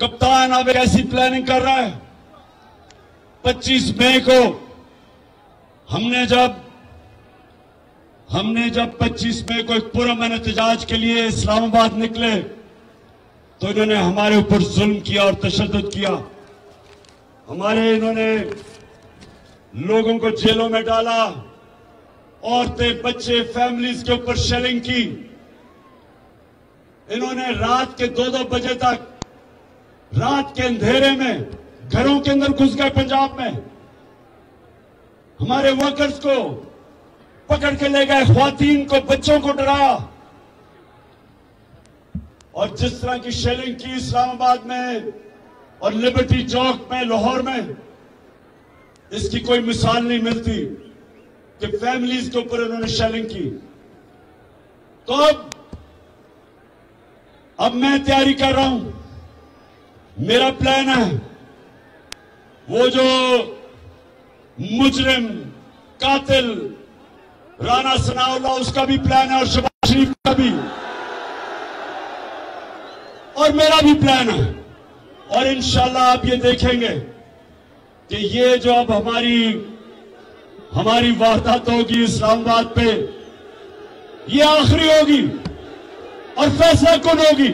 कप्तान अब एक ऐसी प्लानिंग कर रहा है। 25 मई को हमने जब 25 मई को एक पुरअमन एहतजाज के लिए इस्लामाबाद निकले तो इन्होंने हमारे ऊपर जुल्म किया और तशद्दुद किया। इन्होंने लोगों को जेलों में डाला, औरतें, बच्चे, फैमिलीज के ऊपर शेलिंग की। इन्होंने रात के 2-2 बजे तक, रात के अंधेरे में घरों के अंदर घुस गए। पंजाब में हमारे वर्कर्स को पकड़ के ले गए, ख्वातीन को, बच्चों को डराया। और जिस तरह की शेलिंग की इस्लामाबाद में और लिबर्टी चौक में, लाहौर में, इसकी कोई मिसाल नहीं मिलती कि फैमिलीज के ऊपर इन्होंने शेलिंग की। तो अब मैं तैयारी कर रहा हूं। मेरा प्लान है, वो जो मुजरिम कातिल राना सनाउल्लाह, उसका भी प्लान है, और शहबाज शरीफ का भी, और मेरा भी प्लान है। और इंशाल्लाह आप ये देखेंगे कि ये जो अब हमारी वारदात होगी इस्लामाबाद पे, ये आखिरी होगी और फैसला कुन होगी।